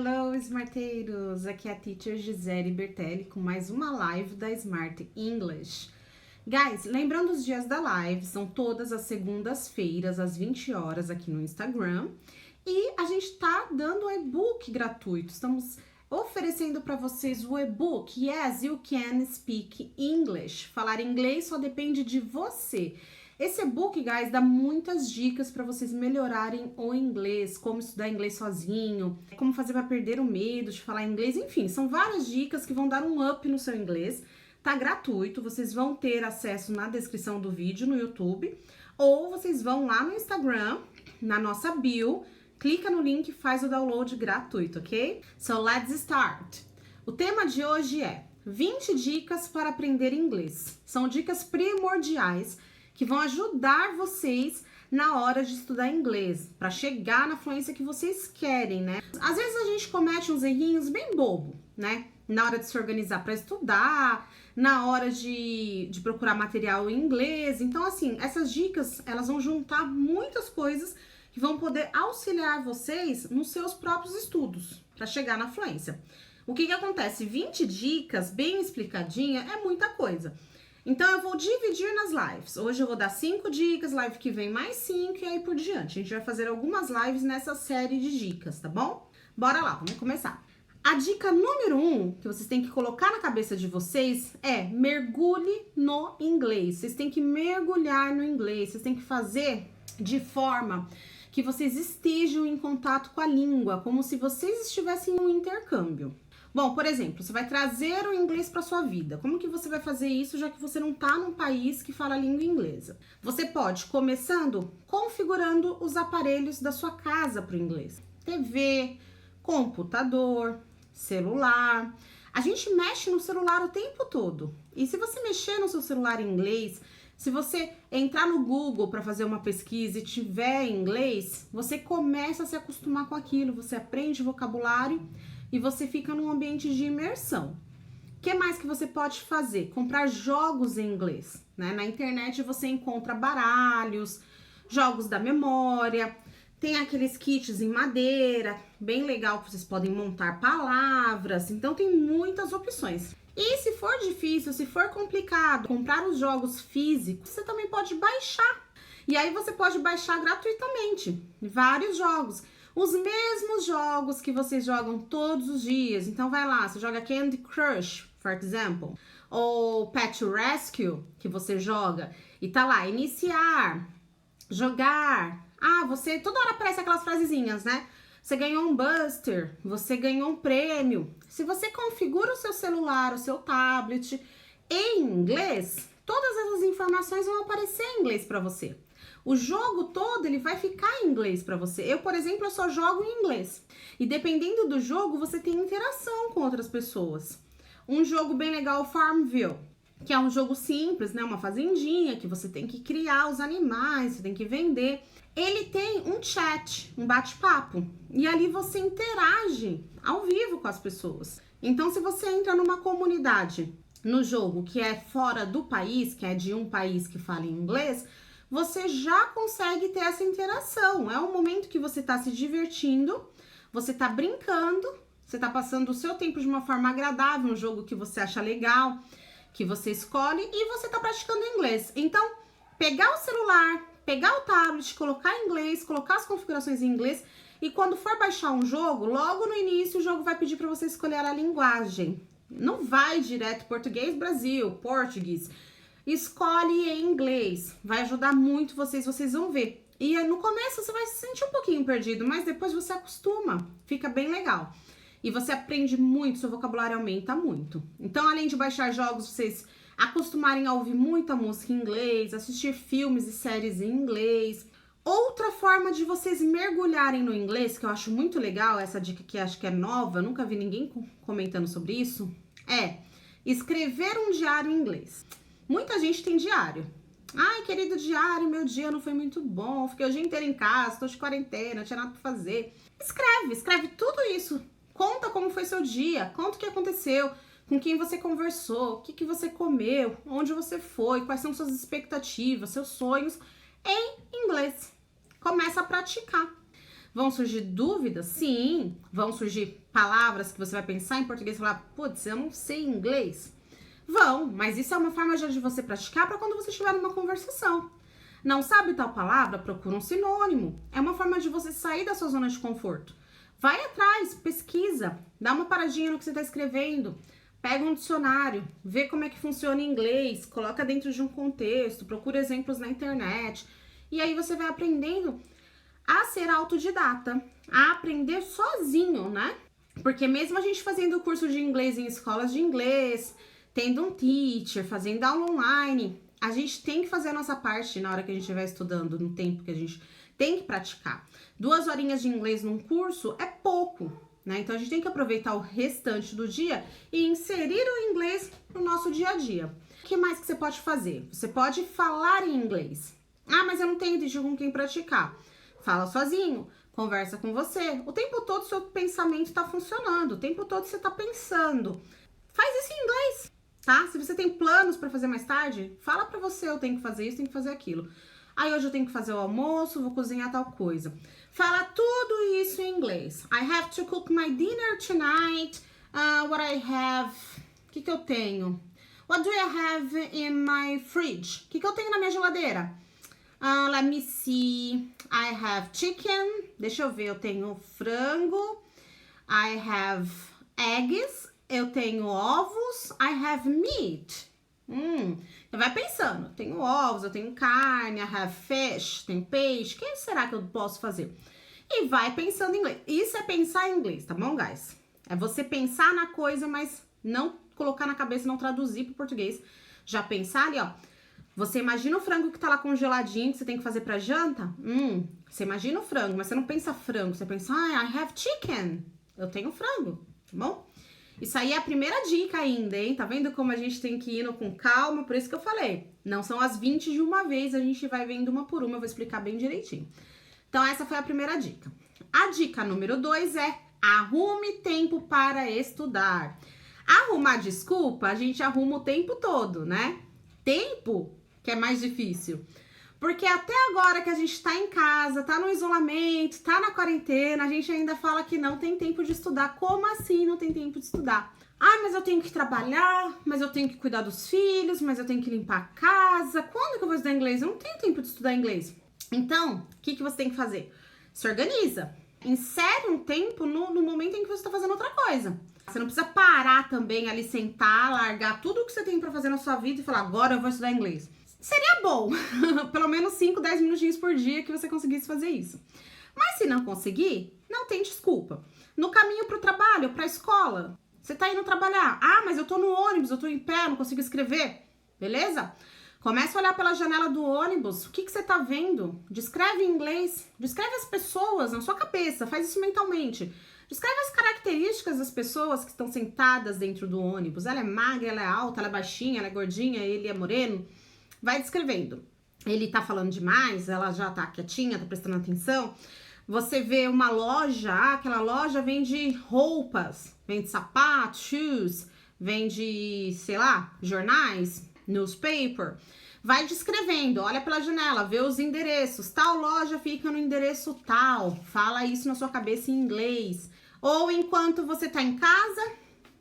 Hello, Smarteiros! Aqui é a Teacher Gisele Bertelli com mais uma live da Smart English. Guys, lembrando os dias da live, são todas as segundas-feiras, às 20 horas aqui no Instagram. E a gente tá dando um e-book gratuito. Estamos oferecendo para vocês o e-book Yes, You Can Speak English. Falar inglês só depende de você. Esse e-book, guys, dá muitas dicas para vocês melhorarem o inglês, como estudar inglês sozinho, como fazer para perder o medo de falar inglês, enfim, são várias dicas que vão dar um up no seu inglês. Tá gratuito, vocês vão ter acesso na descrição do vídeo no YouTube, ou vocês vão lá no Instagram, na nossa bio, clica no link e faz o download gratuito, ok? So let's start! O tema de hoje é 20 dicas para aprender inglês. São dicas primordiais que vão ajudar vocês na hora de estudar inglês, para chegar na fluência que vocês querem, né? Às vezes a gente comete uns errinhos bem bobo, né? Na hora de se organizar para estudar, na hora de procurar material em inglês. Então, assim, essas dicas, elas vão juntar muitas coisas que vão poder auxiliar vocês nos seus próprios estudos, para chegar na fluência. O que acontece? 20 dicas, bem explicadinha, é muita coisa. Então, eu vou dividir nas lives. Hoje eu vou dar 5 dicas, live que vem mais 5 e aí por diante. A gente vai fazer algumas lives nessa série de dicas, tá bom? Bora lá, vamos começar. A dica número 1 que vocês têm que colocar na cabeça de vocês é mergulhe no inglês. Vocês têm que mergulhar no inglês, vocês têm que fazer de forma que vocês estejam em contato com a língua, como se vocês estivessem em um intercâmbio. Bom, por exemplo, você vai trazer o inglês para sua vida. Como que você vai fazer isso, já que você não está num país que fala a língua inglesa? Você pode, começando, configurando os aparelhos da sua casa para o inglês. TV, computador, celular. A gente mexe no celular o tempo todo. E se você mexer no seu celular em inglês, se você entrar no Google para fazer uma pesquisa e tiver em inglês, você começa a se acostumar com aquilo, você aprende vocabulário e você fica num ambiente de imersão. O que mais que você pode fazer? Comprar jogos em inglês, né? Na internet você encontra baralhos, jogos da memória, tem aqueles kits em madeira, bem legal, que vocês podem montar palavras, então tem muitas opções. E se for difícil, se for complicado comprar os jogos físicos, você também pode baixar. E aí você pode baixar gratuitamente vários jogos. Os mesmos jogos que vocês jogam todos os dias. Então vai lá, você joga Candy Crush, for example, ou Pet Rescue, que você joga, e tá lá, iniciar, jogar. Ah, você, toda hora aparece aquelas frasezinhas, né? Você ganhou um Buster, você ganhou um prêmio. Se você configura o seu celular, o seu tablet em inglês, todas essas informações vão aparecer em inglês para você. O jogo todo, ele vai ficar em inglês para você. Eu, por exemplo, eu só jogo em inglês. E dependendo do jogo, você tem interação com outras pessoas. Um jogo bem legal, Farmville, que é um jogo simples, né? Uma fazendinha que você tem que criar os animais, você tem que vender. Ele tem um chat, um bate-papo. E ali você interage ao vivo com as pessoas. Então, se você entra numa comunidade no jogo que é fora do país, que é de um país que fala em inglês, você já consegue ter essa interação. É um momento que você está se divertindo, você está brincando, você está passando o seu tempo de uma forma agradável, um jogo que você acha legal, que você escolhe, e você está praticando inglês. Então, pegar o celular, pegar o tablet, colocar em inglês, colocar as configurações em inglês, e quando for baixar um jogo, logo no início o jogo vai pedir para você escolher a linguagem. Não vai direto português, Brasil, português. Escolhe em inglês, vai ajudar muito vocês vão ver. E no começo você vai se sentir um pouquinho perdido, mas depois você acostuma, fica bem legal. E você aprende muito, seu vocabulário aumenta muito. Então, além de baixar jogos, vocês acostumarem a ouvir muita música em inglês, assistir filmes e séries em inglês. Outra forma de vocês mergulharem no inglês, que eu acho muito legal, essa dica que acho que é nova, nunca vi ninguém comentando sobre isso, é escrever um diário em inglês. Muita gente tem diário. Ai, querido diário, meu dia não foi muito bom, fiquei o dia inteiro em casa, tô de quarentena, não tinha nada pra fazer. Escreve tudo isso. Conta como foi seu dia, conta o que aconteceu, com quem você conversou, o que você comeu, onde você foi, quais são suas expectativas, seus sonhos, em inglês. Começa a praticar. Vão surgir dúvidas? Sim. Vão surgir palavras que você vai pensar em português e falar, putz, eu não sei inglês. Vão, mas isso é uma forma de você praticar para quando você estiver numa conversação. Não sabe tal palavra? Procura um sinônimo. É uma forma de você sair da sua zona de conforto. Vai atrás, pesquisa, dá uma paradinha no que você está escrevendo, pega um dicionário, vê como é que funciona em inglês, coloca dentro de um contexto, procura exemplos na internet. E aí você vai aprendendo a ser autodidata, a aprender sozinho, né? Porque mesmo a gente fazendo curso de inglês em escolas de inglês, tendo um teacher, fazendo aula online, a gente tem que fazer a nossa parte na hora que a gente estiver estudando, no tempo que a gente tem que praticar. 2 horinhas de inglês num curso é pouco, né? Então a gente tem que aproveitar o restante do dia e inserir o inglês no nosso dia a dia. O que mais que você pode fazer? Você pode falar em inglês. Ah, mas eu não tenho teacher com quem praticar. Fala sozinho, conversa com você. O tempo todo o seu pensamento tá funcionando, o tempo todo você tá pensando. Faz isso em inglês, tá? Se você tem planos para fazer mais tarde, fala para você, eu tenho que fazer isso, tenho que fazer aquilo. Aí hoje eu tenho que fazer o almoço, vou cozinhar tal coisa. Fala tudo isso em inglês. I have to cook my dinner tonight. What I have... O que eu tenho? What do I have in my fridge? O que eu tenho na minha geladeira? Let me see. I have chicken. Deixa eu ver, eu tenho frango. I have eggs. Eu tenho ovos. I have meat. Vai pensando, eu tenho ovos, eu tenho carne, I have fish, tem peixe, o que será que eu posso fazer? E vai pensando em inglês. Isso é pensar em inglês, tá bom, guys? É você pensar na coisa, mas não colocar na cabeça, não traduzir pro português. Já pensar ali, ó. Você imagina o frango que tá lá congeladinho, que você tem que fazer pra janta? Você imagina o frango, mas você não pensa frango, você pensa, I have chicken. Eu tenho frango, tá bom? Isso aí é a primeira dica ainda, hein? Tá vendo como a gente tem que ir indo com calma? Por isso que eu falei, não são as 20 de uma vez, a gente vai vendo uma por uma, eu vou explicar bem direitinho. Então, essa foi a primeira dica. A dica número 2 é arrume tempo para estudar. Arrumar desculpa, a gente arruma o tempo todo, né? Tempo que é mais difícil. Porque até agora que a gente tá em casa, tá no isolamento, tá na quarentena, a gente ainda fala que não tem tempo de estudar. Como assim não tem tempo de estudar? Ah, mas eu tenho que trabalhar, mas eu tenho que cuidar dos filhos, mas eu tenho que limpar a casa. Quando que eu vou estudar inglês? Eu não tenho tempo de estudar inglês. Então, o que você tem que fazer? Se organiza. Insere um tempo no momento em que você tá fazendo outra coisa. Você não precisa parar também ali, sentar, largar tudo que você tem pra fazer na sua vida e falar, agora eu vou estudar inglês. Seria bom, pelo menos 5, 10 minutinhos por dia que você conseguisse fazer isso. Mas se não conseguir, não tem desculpa. No caminho pro trabalho, pra escola, você tá indo trabalhar. Ah, mas eu tô no ônibus, eu tô em pé, não consigo escrever. Beleza? Começa a olhar pela janela do ônibus, o que você tá vendo? Descreve em inglês, descreve as pessoas na sua cabeça, faz isso mentalmente. Descreve as características das pessoas que estão sentadas dentro do ônibus. Ela é magra, ela é alta, ela é baixinha, ela é gordinha, ele é moreno. Vai descrevendo. Ele tá falando demais, ela já tá quietinha, tá prestando atenção. Você vê uma loja, aquela loja vende roupas, vende sapatos, shoes, vende, sei lá, jornais, newspaper. Vai descrevendo, olha pela janela, vê os endereços. Tal loja fica no endereço tal. Fala isso na sua cabeça em inglês. Ou enquanto você tá em casa,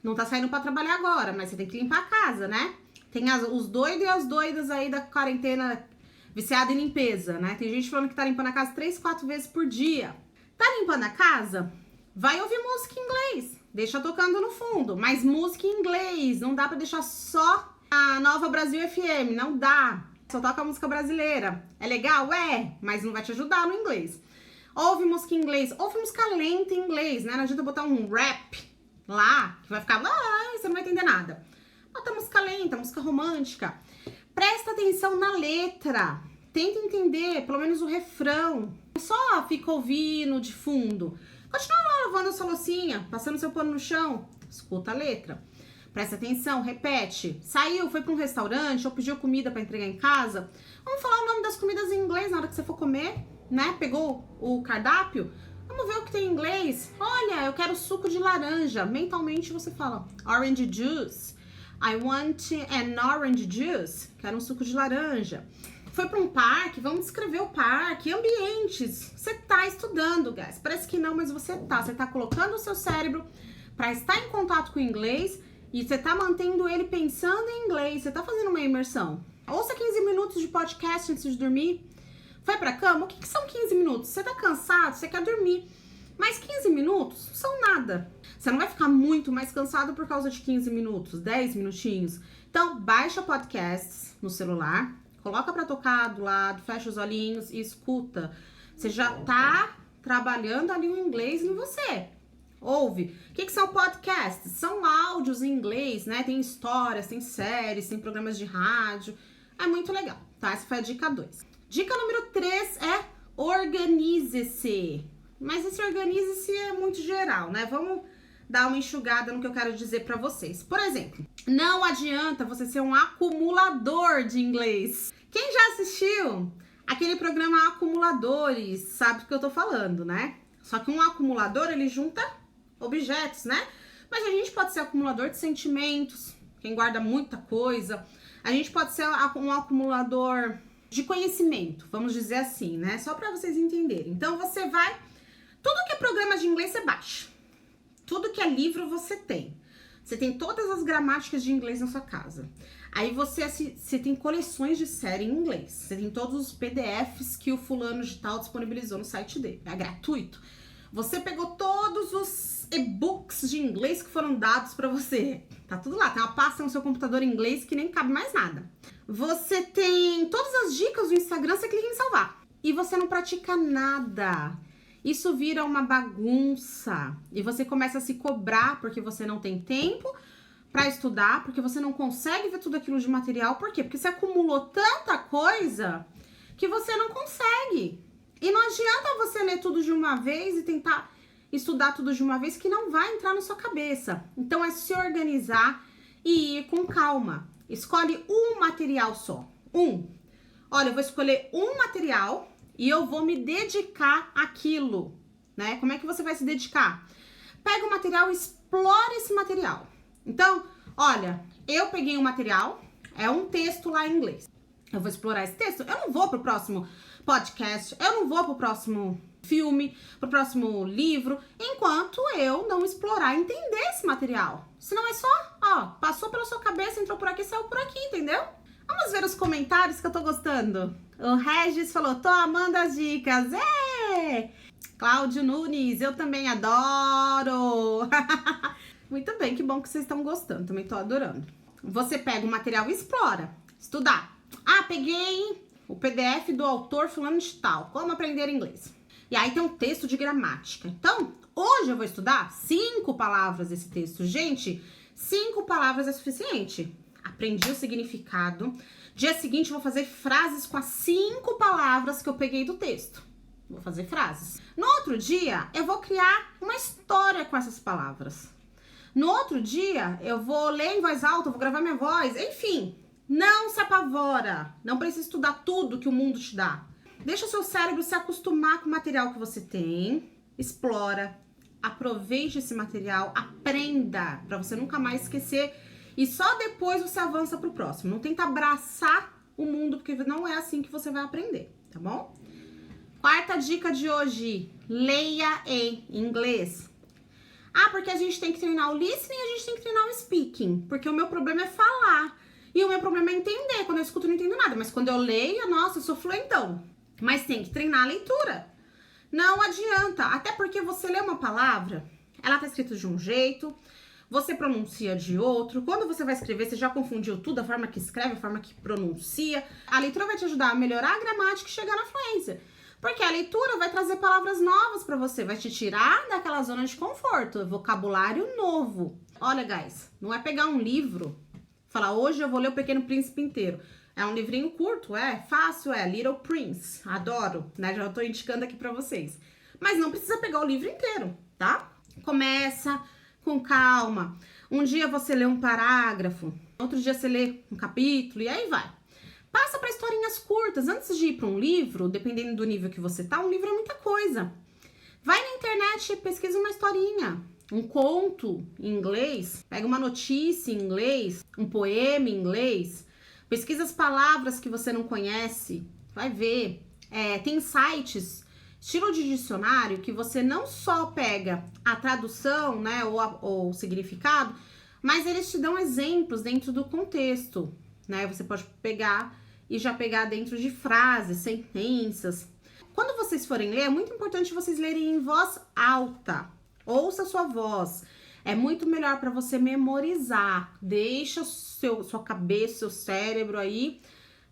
não tá saindo pra trabalhar agora, mas você tem que limpar a casa, né? Tem os doidos e as doidas aí da quarentena viciada em limpeza, né? Tem gente falando que tá limpando a casa 3, 4 vezes por dia. Tá limpando a casa? Vai ouvir música em inglês. Deixa tocando no fundo. Mas música em inglês. Não dá pra deixar só a Nova Brasil FM. Não dá. Só toca música brasileira. É legal? É. Mas não vai te ajudar no inglês. Ouve música em inglês. Ouve música lenta em inglês, né? Não adianta botar um rap lá, que vai ficar... você não vai entender nada. Bota música lenta, música romântica. Presta atenção na letra. Tenta entender, pelo menos o refrão. Só fica ouvindo de fundo. Continua lá lavando a sua loucinha, passando seu pano no chão. Escuta a letra. Presta atenção, repete. Saiu, foi para um restaurante ou pediu comida para entregar em casa. Vamos falar o nome das comidas em inglês na hora que você for comer, né? Pegou o cardápio? Vamos ver o que tem em inglês. Olha, eu quero suco de laranja. Mentalmente você fala orange juice. I want an orange juice. Quero um suco de laranja. foi para um parque, vamos descrever o parque, ambientes. Você tá estudando, guys. Parece que não, mas você tá. Você tá colocando o seu cérebro para estar em contato com o inglês e você tá mantendo ele pensando em inglês. Você tá fazendo uma imersão. Ouça 15 minutos de podcast antes de dormir. Foi pra cama? O que são 15 minutos? Você tá cansado, você quer dormir. Mas 15 minutos são nada. Você não vai ficar muito mais cansado por causa de 15 minutos, 10 minutinhos. Então, baixa podcasts no celular, coloca pra tocar do lado, fecha os olhinhos e escuta. Você já tá trabalhando ali o inglês em você. Ouve. O que são podcasts? São áudios em inglês, né? Tem histórias, tem séries, tem programas de rádio. É muito legal, tá? Essa foi a dica 2. Dica número 3 é organize-se. Mas esse organize-se é muito geral, né? Vamos dar uma enxugada no que eu quero dizer pra vocês. Por exemplo, não adianta você ser um acumulador de inglês. Quem já assistiu aquele programa Acumuladores sabe do que eu tô falando, né? Só que um acumulador, ele junta objetos, né? Mas a gente pode ser acumulador de sentimentos, quem guarda muita coisa. A gente pode ser um acumulador de conhecimento, vamos dizer assim, né? Só pra vocês entenderem. Então, você vai... Tudo que é programa de inglês, você baixa. Tudo que é livro, você tem. Você tem todas as gramáticas de inglês na sua casa. Aí você tem coleções de série em inglês. Você tem todos os PDFs que o fulano de tal disponibilizou no site dele. É gratuito. Você pegou todos os e-books de inglês que foram dados pra você. Tá tudo lá. Tem uma pasta no seu computador em inglês que nem cabe mais nada. Você tem todas as dicas do Instagram, você clica em salvar. E você não pratica nada. Isso vira uma bagunça e você começa a se cobrar porque você não tem tempo para estudar, porque você não consegue ver tudo aquilo de material. Por quê? Porque você acumulou tanta coisa que você não consegue. E não adianta você ler tudo de uma vez e tentar estudar tudo de uma vez que não vai entrar na sua cabeça. Então é se organizar e ir com calma. Escolhe um material só. Olha, eu vou escolher um material e eu vou me dedicar àquilo, né? Como é que você vai se dedicar? Pega o material e explora esse material. Então, olha, eu peguei um material, é um texto lá em inglês. Eu vou explorar esse texto, eu não vou pro próximo podcast, eu não vou pro próximo filme, pro próximo livro, enquanto eu não explorar e entender esse material. Senão é só, ó, passou pela sua cabeça, entrou por aqui, saiu por aqui, entendeu? Vamos ver os comentários que eu tô gostando. O Regis falou, tô amando as dicas. Cláudio Nunes, eu também adoro. Muito bem, que bom que vocês estão gostando, também tô adorando. Você pega o material e explora. Estudar. Ah, peguei o PDF do autor fulano de tal, como aprender inglês. E aí tem um texto de gramática. Então, hoje eu vou estudar 5 palavras desse texto. Gente, 5 palavras é suficiente. Aprendi o significado. Dia seguinte, vou fazer frases com as 5 palavras que eu peguei do texto. Vou fazer frases. No outro dia, eu vou criar uma história com essas palavras. No outro dia, eu vou ler em voz alta, vou gravar minha voz. Enfim, não se apavora. Não precisa estudar tudo que o mundo te dá. Deixa o seu cérebro se acostumar com o material que você tem. Explora. Aproveite esse material. Aprenda, para você nunca mais esquecer. E só depois você avança pro próximo. Não tenta abraçar o mundo, porque não é assim que você vai aprender, tá bom? Quarta dica de hoje, leia em inglês. Ah, porque a gente tem que treinar o listening e a gente tem que treinar o speaking. Porque o meu problema é falar. E o meu problema é entender. Quando eu escuto, eu não entendo nada. Mas quando eu leio, nossa, eu sou fluentão. Mas tem que treinar a leitura. Não adianta. Até porque você lê uma palavra, ela tá escrita de um jeito, você pronuncia de outro. Quando você vai escrever, você já confundiu tudo, a forma que escreve, a forma que pronuncia. A leitura vai te ajudar a melhorar a gramática e chegar na fluência. Porque a leitura vai trazer palavras novas pra você, vai te tirar daquela zona de conforto, vocabulário novo. Olha, guys, não é pegar um livro, falar, hoje eu vou ler O Pequeno Príncipe inteiro. É um livrinho curto, é fácil, é Little Prince, adoro, né? Já tô indicando aqui pra vocês. Mas não precisa pegar o livro inteiro, tá? Começa com calma. Um dia você lê um parágrafo, outro dia você lê um capítulo e aí vai. Passa para historinhas curtas. Antes de ir para um livro, dependendo do nível que você tá, um livro é muita coisa. Vai na internet e pesquisa uma historinha, um conto em inglês, pega uma notícia em inglês, um poema em inglês. Pesquisa as palavras que você não conhece, vai ver. Tem sites, estilo de dicionário, que você não só pega a tradução, né, ou o significado, mas eles te dão exemplos dentro do contexto, né? Você pode pegar e já pegar dentro de frases, sentenças. Quando vocês forem ler, é muito importante vocês lerem em voz alta. Ouça a sua voz. É muito melhor para você memorizar. Deixa sua cabeça, seu cérebro aí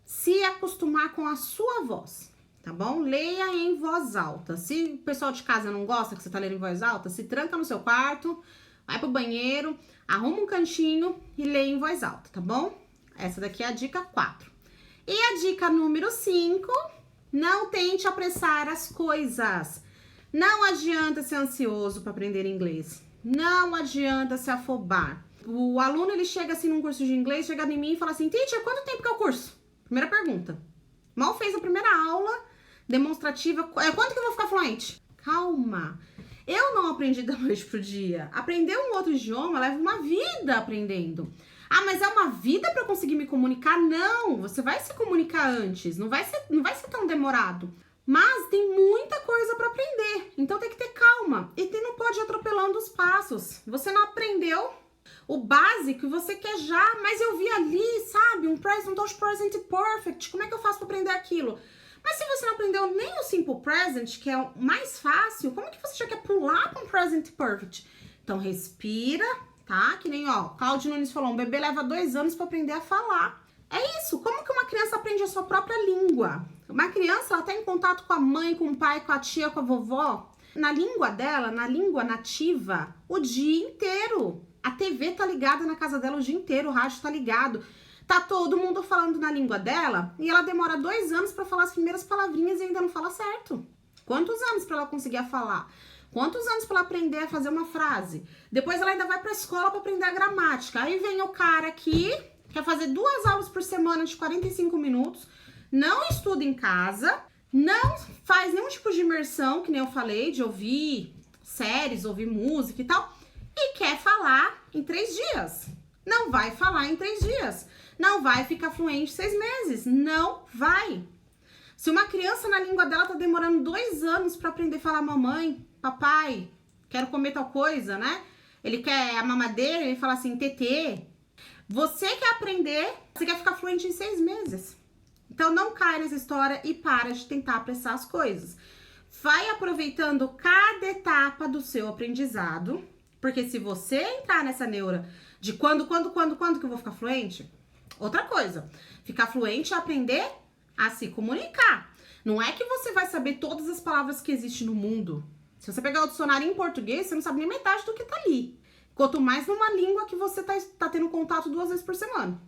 se acostumar com a sua voz, tá bom? Leia em voz alta. Se o pessoal de casa não gosta que você tá lendo em voz alta, se tranca no seu quarto, vai pro banheiro, arruma um cantinho e leia em voz alta, tá bom? Essa daqui é a dica 4. E a dica número 5, não tente apressar as coisas. Não adianta ser ansioso para aprender inglês. Não adianta se afobar. O aluno, ele chega assim num curso de inglês, chega em mim e fala assim, teacher, quanto tempo que é o curso? Primeira pergunta. Mal fez a primeira aula demonstrativa. Quanto que eu vou ficar fluente? Calma. Eu não aprendi da noite pro dia. Aprender um outro idioma leva uma vida aprendendo. Ah, mas é uma vida para conseguir me comunicar? Não, você vai se comunicar antes. Não vai ser tão demorado. Mas tem muita coisa para aprender. Então tem que ter calma. E não pode ir atropelando os passos. Você não aprendeu o básico e você quer já, mas eu vi ali, sabe, um present perfect. Como é que eu faço para aprender aquilo? Mas se você não aprendeu nem o simple present, que é o mais fácil, como que você já quer pular para um present perfect? Então respira, tá? Que nem, ó, Claudio Nunes falou, um bebê leva 2 anos para aprender a falar. É isso, como que uma criança aprende a sua própria língua? Uma criança, ela tá em contato com a mãe, com o pai, com a tia, com a vovó, na língua dela, na língua nativa, o dia inteiro. A TV tá ligada na casa dela o dia inteiro, o rádio tá ligado. Tá todo mundo falando na língua dela e ela demora 2 anos para falar as primeiras palavrinhas e ainda não fala certo. Quantos anos para ela conseguir falar? Quantos anos para ela aprender a fazer uma frase? Depois ela ainda vai pra escola para aprender a gramática. Aí vem o cara aqui, quer fazer 2 aulas por semana de 45 minutos, não estuda em casa, não faz nenhum tipo de imersão, que nem eu falei, de ouvir séries, ouvir música e tal, e quer falar em 3 dias. Não vai falar em 3 dias. Não vai ficar fluente 6 meses. Não vai. Se uma criança na língua dela tá demorando 2 anos para aprender a falar mamãe, papai, quero comer tal coisa, né? Ele quer a mamadeira, ele fala assim, tetê. Você quer aprender, você quer ficar fluente em 6 meses. Então não cai nessa história e para de tentar apressar as coisas. Vai aproveitando cada etapa do seu aprendizado, porque se você entrar nessa neura de quando que eu vou ficar fluente, outra coisa, ficar fluente é aprender a se comunicar. Não é que você vai saber todas as palavras que existem no mundo. Se você pegar o dicionário em português, você não sabe nem metade do que tá ali. Quanto mais numa língua que você tá tendo contato 2 vezes por semana.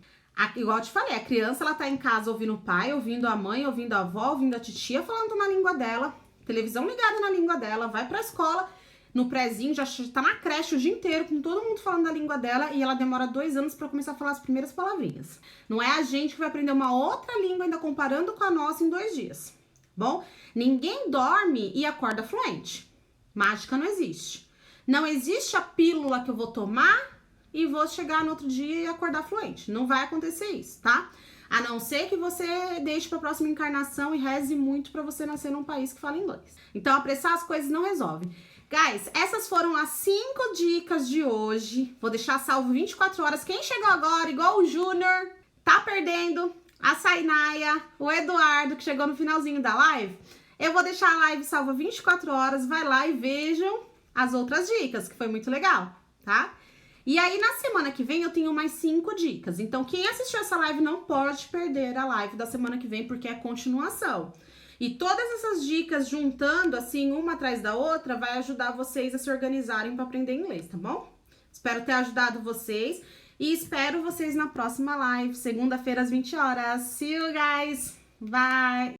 Igual eu te falei, a criança, ela tá em casa ouvindo o pai, ouvindo a mãe, ouvindo a avó, ouvindo a titia, falando na língua dela, televisão ligada na língua dela, vai pra escola, no prézinho, já tá na creche o dia inteiro, com todo mundo falando da língua dela, e ela demora 2 anos pra começar a falar as primeiras palavrinhas. Não é a gente que vai aprender uma outra língua, ainda comparando com a nossa, em 2 dias. Bom, ninguém dorme e acorda fluente. Mágica não existe. Não existe a pílula que eu vou tomar e vou chegar no outro dia e acordar fluente. Não vai acontecer isso, tá? A não ser que você deixe pra próxima encarnação e reze muito pra você nascer num país que fala inglês. Então, apressar as coisas não resolve. Guys, essas foram as 5 dicas de hoje. Vou deixar salvo 24 horas. Quem chegou agora, igual o Júnior, tá perdendo. A Sainaia, o Eduardo, que chegou no finalzinho da live. Eu vou deixar a live salva 24 horas. Vai lá e vejam as outras dicas, que foi muito legal, tá? E aí, na semana que vem, eu tenho mais 5 dicas. Então, quem assistiu essa live não pode perder a live da semana que vem, porque é continuação. E todas essas dicas, juntando assim, uma atrás da outra, vai ajudar vocês a se organizarem para aprender inglês, tá bom? Espero ter ajudado vocês e espero vocês na próxima live, segunda-feira às 20 horas. See you guys! Bye!